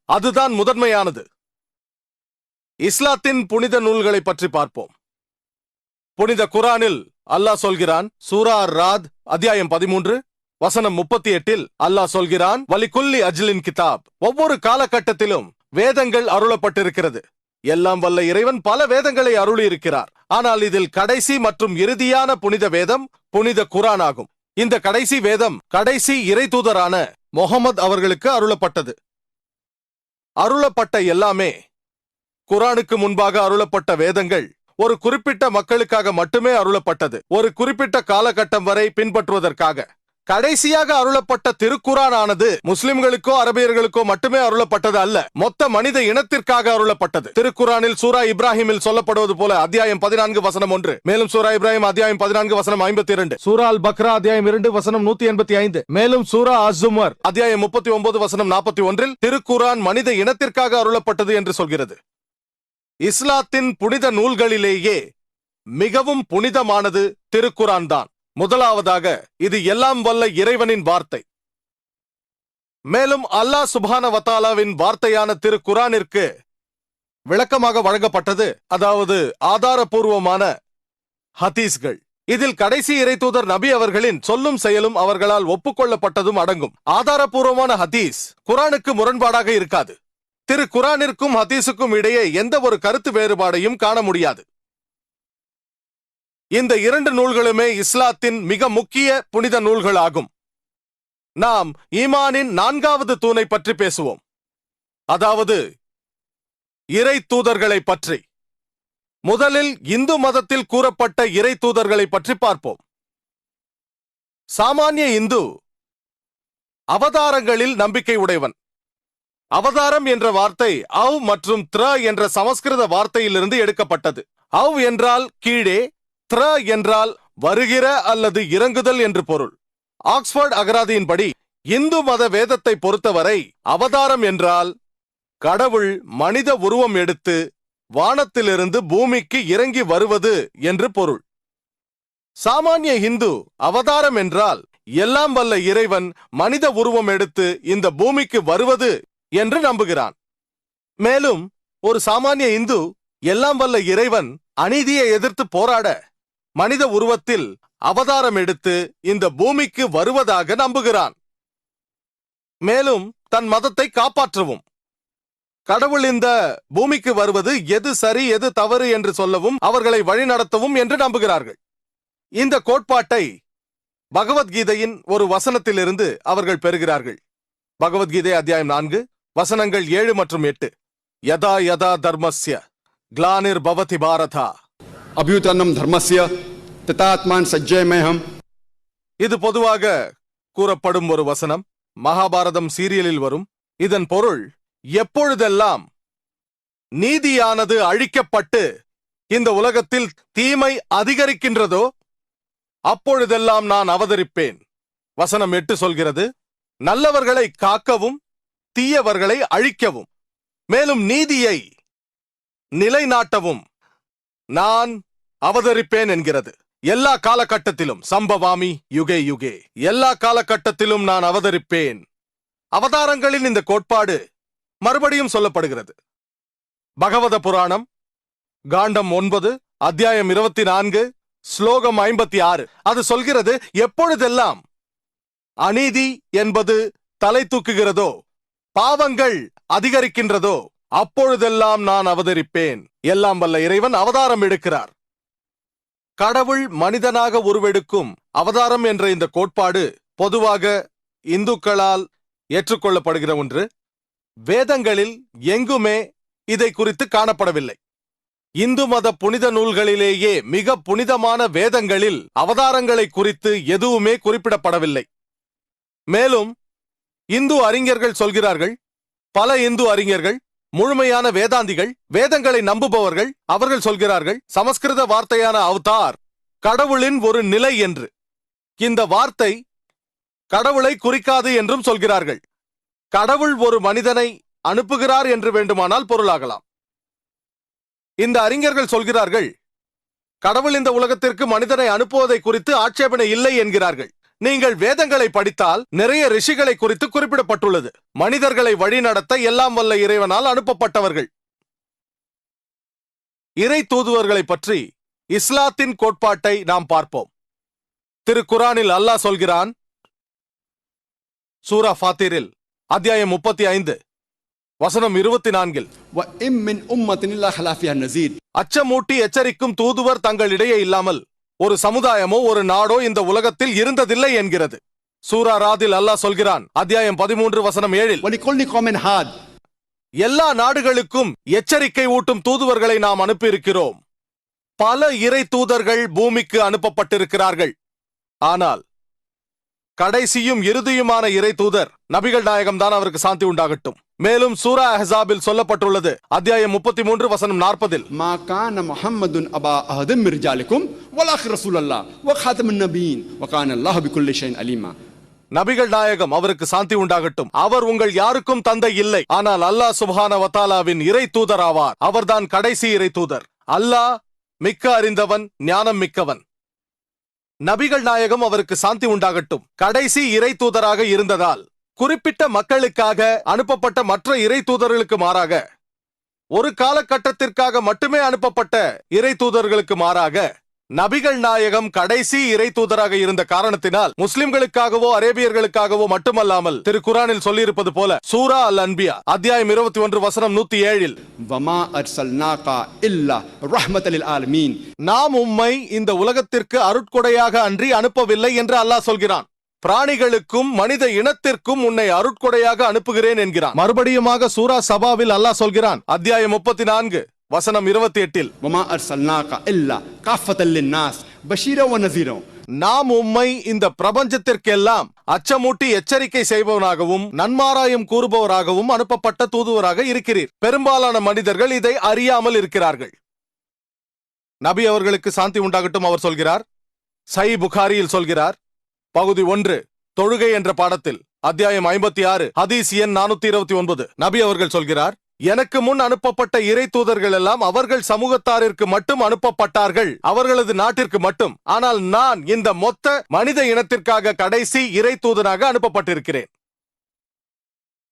அதுதான் முதன்மையானது. இஸ்லாத்தின் புனித நூல்களை பற்றி பார்ப்போம். புனித குரானில் அல்லாஹ் சொல்கிறான், சூரா ராத் அத்தியாயம் 13 வசனம் 38 அல்லாஹ் சொல்கிறான், வலிகுல்லி அஜ்லின் கிதாப். ஒவ்வொரு காலகட்டத்திலும் வேதங்கள் அருளப்பட்டிருக்கிறது. எல்லாம் வல்ல இறைவன் பல வேதங்களை அருளி இருக்கிறார். ஆனால் இதில் கடைசி மற்றும் இறுதியான புனித வேதம் புனித குரான் ஆகும். இந்த கடைசி வேதம் கடைசி இறை தூதரான முஹம்மது அவர்களுக்கு அருளப்பட்டது. அருளப்பட்ட எல்லாமே குரானுக்கு முன்பாக அருளப்பட்ட வேதங்கள் ஒரு குறிப்பிட்ட மக்களுக்காக மட்டுமே அருளப்பட்டது, ஒரு குறிப்பிட்ட காலகட்டம் வரை பின்பற்றுவதற்காக. கடைசியாக அருளப்பட்ட திருக்குரான் ஆனது முஸ்லிம்களுக்கோ அரபியர்களுக்கோ மட்டுமே அருளப்பட்டது அல்ல, மொத்த மனித இனத்திற்காக அருளப்பட்டது. திருக்குரானில் சூரா இப்ராஹிமில் சொல்லப்படுவது போல அத்தியாயம் 14 வசனம் 1, மேலும் சூரா இப்ராஹிம் அத்தியாயம் 14 வசனம் 52, சூரா அல் பக்ரா அத்தியாயம் 2 வசனம் 185, மேலும் சூரா அஸ்-ஸுமர் அத்தியாயம் 39 வசனம் 41 திருக்குரான் மனித இனத்திற்காக அருளப்பட்டது என்று சொல்கிறது. இஸ்லாத்தின் புனித நூல்களிலேயே மிகவும் புனிதமானது திருக்குரான் தான். முதலாவதாக இது எல்லாம் வல்ல இறைவனின் வார்த்தை. மேலும் அல்லாஹ் சுப்ஹானஹு வ தஆலாவின் வார்த்தையான திருக்குரானிற்கு விளக்கமாக வழங்கப்பட்டது, அதாவது ஆதாரபூர்வமான ஹதீஸ்கள். இதில் கடைசி இறை தூதர் நபி அவர்களின் சொல்லும் செயலும் அவர்களால் ஒப்புக்கொள்ளப்பட்டதும் அடங்கும். ஆதாரபூர்வமான ஹதீஸ் குரானுக்கு முரண்பாடாக இருக்காது. திருக்குரானிற்கும் ஹதீஸுக்கும் இடையே எந்த ஒரு கருத்து வேறுபாடையும் காண முடியாது. இந்த இரண்டு நூல்களுமே இஸ்லாத்தின் மிக முக்கிய புனித நூல்களாகும். நாம் ஈமானின் 4வது தூணை பற்றி பேசுவோம், அதாவது இறை தூதர்களை பற்றி. முதலில் இந்து மதத்தில் கூறப்பட்ட இறை தூதர்களை பற்றி பார்ப்போம். சாமானிய இந்து அவதாரங்களில் நம்பிக்கை உடையவன். அவதாரம் என்ற வார்த்தை அவ் மற்றும் த்ர என்ற சமஸ்கிருத வார்த்தையிலிருந்து எடுக்கப்பட்டது. அவ் என்றால் கீழே, த்ர என்றால் வருகிற அல்லது இறங்குதல் என்று பொருள். ஆக்ஸ்போர்ட் அகராதியின்படி இந்து மத வேதத்தை பொறுத்தவரை அவதாரம் என்றால் கடவுள் மனித உருவம் எடுத்து வானத்திலிருந்து பூமிக்கு இறங்கி வருவது என்று பொருள். சாமானிய இந்து அவதாரம் என்றால் எல்லாம் வல்ல இறைவன் மனித உருவம் எடுத்து இந்த பூமிக்கு வருவது என்று நம்புகிறான். மேலும் ஒரு சாமானிய இந்து எல்லாம் வல்ல இறைவன் அநீதியை எதிர்த்து போராட மனித உருவத்தில் அவதாரம் எடுத்து இந்த பூமிக்கு வருவதாக நம்புகிறான். மேலும் தன் மதத்தை காப்பாற்றவும் கடவுள் இந்த பூமிக்கு வருவது எது சரி எது தவறு என்று சொல்லவும் அவர்களை வழிநடத்தவும் என்று நம்புகிறார்கள். இந்த கோட்பாட்டை பகவத்கீதையின் ஒரு வசனத்திலிருந்து அவர்கள் பெறுகிறார்கள். பகவத்கீதை அத்தியாயம் 4 வசனங்கள் 7 மற்றும் 8. யதா யதா தர்மஸ்ய க்லானிர் பவதி பாரதா அபியுதன்னம் தர்மஸ்ய ததாத்மான் சஜ்ஜயமேஹம். இது பொதுவாக கூறப்படும் ஒரு வசனம். மகாபாரதம் சீரியலில் வரும். இதன் பொருள், எப்பொழுதெல்லாம் நீதியானது அழிக்கப்பட்டு இந்த உலகத்தில் தீமை அதிகரிக்கின்றதோ அப்பொழுதெல்லாம் நான் அவதரிப்பேன். வசனம் 8 சொல்கிறது, நல்லவர்களை காக்கவும் தீயவர்களை அழிக்கவும் மேலும் நீதியை நிலைநாட்டவும் நான் அவதரிப்பேன் என்கிறது. எல்லா காலகட்டத்திலும் சம்பவாமி யுகே யுகே, எல்லா காலகட்டத்திலும் நான் அவதரிப்பேன். அவதாரங்களின் இந்த கோட்பாடு மறுபடியும் சொல்லப்படுகிறது. பகவத புராணம் காண்டம் 9 அத்தியாயம் 24 ஸ்லோகம் 56. அது சொல்கிறது, எப்பொழுதெல்லாம் அநீதி என்பது தலை தூக்குகிறதோ பாவங்கள் அதிகரிக்கின்றதோ அப்பொழுதெல்லாம் நான் அவதரிப்பேன். எல்லாம் வல்ல இறைவன் அவதாரம் எடுக்கிறார். கடவுள் மனிதனாக உருவெடுக்கும் அவதாரம் என்ற இந்த கோட்பாடு பொதுவாக இந்துக்களால் ஏற்றுக்கொள்ளப்படுகிற ஒன்று. வேதங்களில் எங்குமே இதை குறித்து காணப்படவில்லை. இந்து மத புனித நூல்களிலேயே மிக புனிதமான வேதங்களில் அவதாரங்களை குறித்து எதுவுமே குறிப்பிடப்படவில்லை. மேலும் இந்து அறிஞர்கள் சொல்கிறார்கள், பல இந்து அறிஞர்கள், முழுமையான வேதாந்திகள், வேதங்களை நம்புபவர்கள், அவர்கள் சொல்கிறார்கள், சமஸ்கிருத வார்த்தையான அவதார் கடவுளின் ஒரு நிலை என்று. இந்த வார்த்தை கடவுளை குறிக்காது என்றும் சொல்கிறார்கள். கடவுள் ஒரு மனிதனை அனுப்புகிறார் என்று வேண்டுமானால் பொருளாகலாம். இந்த அறிஞர்கள் சொல்கிறார்கள், கடவுள் இந்த உலகத்திற்கு மனிதனை அனுப்புவதை குறித்து ஆட்சேபனை இல்லை என்கிறார்கள். நீங்கள் வேதங்களை படித்தால் நிறைய ரிஷிகளை குறித்து குறிப்பிடப்பட்டுள்ளது. மனிதர்களை வழிநடத்த எல்லாம் வல்ல இறைவனால் அனுப்பப்பட்டவர்கள். இறை தூதுவர்களை பற்றி இஸ்லாத்தின் கோட்பாட்டை நாம் பார்ப்போம். திரு குரானில் அல்லாஹ் சொல்கிறான், சூரா ஃபாத்திரில் அத்தியாயம் 35 வசனம் 24, وَإِن مِّنْ أُمَّةٍ إِلَّا خَلَا فِيهَا نَذِيرٌ. அச்சமூட்டி எச்சரிக்கும் தூதுவர் தங்களிடையே இல்லாமல் ஒரு சமுதாயமோ ஒரு நாடோ இந்த உலகத்தில் இருந்ததில்லை என்கிறது. சூரா ராதில் அல்லாஹ் சொல்கிறான், அத்தியாயம் 13 வசனம் 7, وَلِكُلِّ قَوْمٍ هَادٍ. எல்லா நாடுகளுக்கும் எச்சரிக்கை ஊட்டும் தூதுவர்களை நாம் அனுப்பியிருக்கிறோம். பல இறை தூதர்கள் பூமிக்கு அனுப்பப்பட்டிருக்கிறார்கள். ஆனால் கடைசியும் இறுதியுமான இறை தூதர் நபிகள் நாயகம் தான், அவருக்கு சாந்தி உண்டாகட்டும். மேலும் சூரா அஹ்ஸாபில் சொல்லப்பட்டுள்ளது, அத்தியாயம் 33 வசனம் 40, ما كان محمد أبا أحد من رجالكم ولكن رسول الله وخاتم النبيين وكان الله بكل شيء عليما. நபிகள் நாயகம் அவருக்கு சாந்தி உண்டாகட்டும், அவர் உங்கள் யாருக்கும் தந்தை இல்லை, ஆனால் அல்லாஹ் சுப்ஹானஹு வ தஆலாவின் இறை தூதர் ஆவார். அவர்தான் கடைசி இறை தூதர். அல்லாஹ் மிக்க அறிந்தவன், ஞானம் மிக்கவன். நபிகள் நாயகம் அவருக்கு சாந்தி உண்டாகட்டும் கடைசி இறை தூதராக இருந்ததால் குறிப்பிட்ட மக்களுக்காக அனுப்பப்பட்ட மற்ற இறை தூதர்களுக்கு மாறாக, ஒரு காலகட்டத்திற்காக மட்டுமே அனுப்பப்பட்ட இறை தூதர்களுக்கு மாறாக நபிகள் நாயகம் கடைசி இறை தூதராக இருந்த காரணத்தினால் முஸ்லிம்களுக்காகவோ அரேபியர்களுக்காகவோ மட்டுமல்லாமல் திரு குரானில் சொல்லியிருப்பது போல சூரா அல் அன்பியா அத்தியாயம் 21 வசனம் 107, وما أرسلناك إلا رحمة للعالمين. நாம் உம்மை இந்த உலகத்திற்கு அருட்கொடையாக அன்றி அனுப்பவில்லை என்று அல்லாஹ் சொல்கிறான். பிராணிகளுக்கும் மனித இனத்திற்கும் உன்னை அருட்கொடையாக அனுப்புகிறேன் என்கிறான். மறுபடியுமாக சூரா சபாவில் அல்லாஹ் சொல்கிறான், அத்தியாயம் 34 வசனம் 28, وما أرسلناك إلا كافة للناس بشيرا ونذيرا. நாம் உம்மை இந்த பிரபஞ்சத்திற்கெல்லாம் அச்சமூட்டி எச்சரிக்கை செய்பவனாகவும் நன்மாராயம் கூறுபவராகவும் அனுப்பப்பட்ட தூதுவராக இருக்கிறீர். பெரும்பாலான மனிதர்கள் இதை அறியாமல் இருக்கிறார்கள். நபி அவர்களுக்கு சாந்தி உண்டாகட்டும் அவர் சொல்கிறார், சஹீஹ் புகாரியில் சொல்கிறார், பகுதி 1 தொழுகை என்ற பாடத்தில் அத்தியாயம் 56 ஹதீஸ் எண் 429, நபி அவர்கள் சொல்கிறார், எனக்கு முன் அனுப்பப்பட்ட இறை தூதர்கள் எல்லாம் அவர்கள் சமூகத்தாரிற்கு மட்டும் அனுப்பப்பட்டார்கள், அவர்களது நாட்டிற்கு மட்டும். ஆனால் நான் இந்த மொத்த மனித இனத்திற்காக கடைசி இறை தூதனாக அனுப்பப்பட்டிருக்கிறேன்.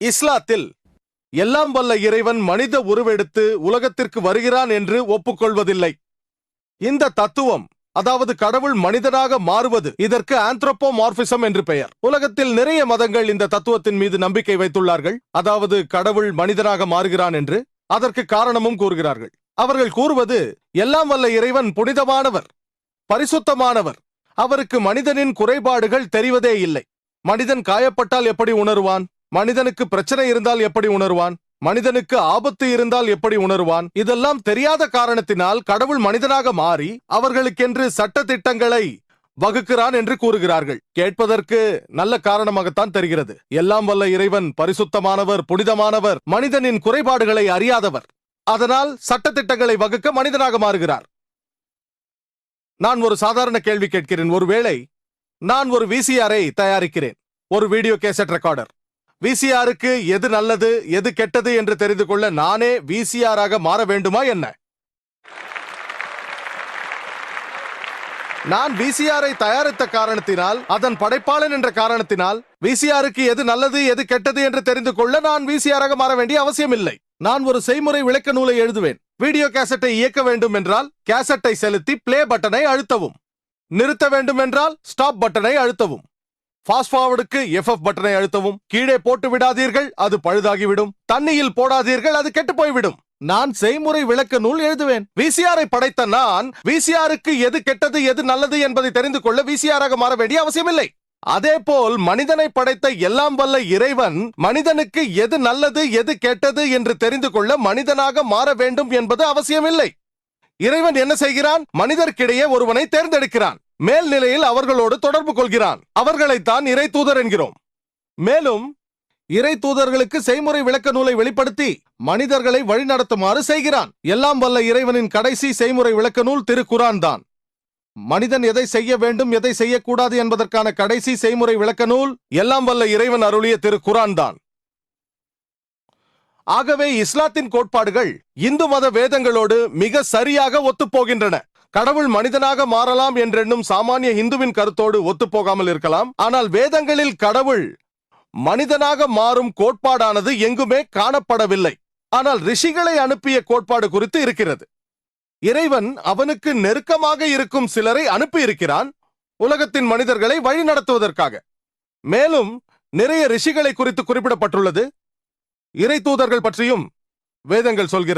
இஸ்லாத்தில் எல்லாம் வல்ல இறைவன் மனித உருவெடுத்து உலகத்திற்கு வருகிறான் என்று ஒப்புக்கொள்வதில்லை. இந்த தத்துவம், அதாவது கடவுள் மனிதனாக மாறுவது, இதற்கு ஆந்த்ரோபோமார்பிசம் என்று பெயர். உலகத்தில் நிறைய மதங்கள் இந்த தத்துவத்தின் மீது நம்பிக்கை வைத்துள்ளார்கள். அதாவது கடவுள் மனிதனாக மாறுகிறான் என்று. அதற்கு காரணமும் கூறுகிறார்கள். அவர்கள் கூறுவது, எல்லாம் வல்ல இறைவன் புனிதமானவர், பரிசுத்தமானவர். அவருக்கு மனிதனின் குறைபாடுகள் தெரிவதே இல்லை. மனிதன் காயப்பட்டால் எப்படி உணருவான்? மனிதனுக்கு பிரச்சனை இருந்தால் எப்படி உணருவான்? மனிதனுக்கு ஆபத்து இருந்தால் எப்படி உணருவான்? இதெல்லாம் தெரியாத காரணத்தினால் கடவுள் மனிதனாக மாறி அவர்களுக்கென்று சட்ட திட்டங்களை வகுக்கிறான் என்று கூறுகிறார்கள். கேட்பதற்கு நல்ல காரணமாகத்தான் தெரிகிறது. எல்லாம் வல்ல இறைவன் பரிசுத்தமானவர், புனிதமானவர், மனிதனின் குறைபாடுகளை அறியாதவர். அதனால் சட்ட திட்டங்களை வகுக்க மனிதனாக மாறுகிறார். நான் ஒரு சாதாரண கேள்வி கேட்கிறேன். ஒருவேளை நான் ஒரு விசிஆரை தயாரிக்கிறேன், ஒரு வீடியோ கேசட் ரெக்கார்டர். விசிஆருக்கு எது நல்லது எது கெட்டது என்று தெரிந்து கொள்ள நானே விசிஆராக மாற வேண்டுமா என்ன? நான் விசிஆரை தயாரித்த காரணத்தினால், அதன் படைப்பாளன் என்ற காரணத்தினால், விசிஆருக்கு எது நல்லது எது கெட்டது என்று தெரிந்து கொள்ள நான் விசிஆராக மாற வேண்டிய அவசியம் இல்லை. நான் ஒரு செய்முறை விளக்க நூலை எழுதுவேன். வீடியோ கேசட்டை இயக்க வேண்டும் என்றால் கேசட்டை செலுத்தி பிளே பட்டனை அழுத்தவும். நிறுத்த வேண்டும் என்றால் ஸ்டாப் பட்டனை அழுத்தவும். ஃபாஸ்ட் ஃபார்வர்டுக்கு FF பட்டனை அழுத்தவும். கீழே போட்டு விடாதீர்கள், அது பழுதாகிவிடும். தண்ணியில் போடாதீர்கள், அது கெட்டு போய்விடும். நான் செய்முறை விளக்க நூல் எழுதுவேன். விசிஆரை படைத்த நான் விசிஆருக்கு எது கெட்டது எது நல்லது என்பதை தெரிந்து கொள்ள விசிஆராக மாற வேண்டிய அவசியமில்லை. அதேபோல் மனிதனை படைத்த எல்லாம் வல்ல இறைவன் மனிதனுக்கு எது நல்லது எது கெட்டது என்று தெரிந்து கொள்ள மனிதனாக மாற வேண்டும் என்பது அவசியமில்லை. இறைவன் என்ன செய்கிறான்? மனிதர்க்கிடையே ஒருவனை தேர்ந்தெடுக்கிறான். மேல்நிலையில் அவர்களோடு தொடர்பு கொள்கிறான். அவர்களைத்தான் இறை தூதர் என்கிறோம். மேலும் இறை தூதர்களுக்கு செய்முறை விளக்க நூலை வெளிப்படுத்தி மனிதர்களை வழிநடத்துமாறு செய்கிறான். எல்லாம் வல்ல இறைவனின் கடைசி செய்முறை விளக்க நூல் திரு குரான் தான். மனிதன் எதை செய்ய வேண்டும் எதை செய்யக்கூடாது என்பதற்கான கடைசி செய்முறை விளக்க நூல் எல்லாம் வல்ல இறைவன் அருளிய திரு குரான் தான். ஆகவே இஸ்லாத்தின் கோட்பாடுகள் இந்து மத வேதங்களோடு மிக சரியாக ஒத்துப்போகின்றன. கடவுள் மனிதனாக மாறலாம் என்றெண்ணும் சாமானிய இந்துவின் கருத்தோடு ஒத்துப்போகாமல் இருக்கலாம். ஆனால் வேதங்களில் கடவுள் மனிதனாக மாறும் கோட்பாடானது எங்குமே காணப்படவில்லை. ஆனால் ரிஷிகளை அனுப்பிய கோட்பாடு குறித்து இருக்கிறது. இறைவன் அவனுக்கு நெருக்கமாக இருக்கும் சிலரை அனுப்பியிருக்கிறான் உலகத்தின் மனிதர்களை வழி நடத்துவதற்காக. மேலும் நிறைய ரிஷிகளை குறித்து குறிப்பிடப்பட்டுள்ளது. இறை தூதர்கள் பற்றியும் வேதங்கள் சொல்கிறது.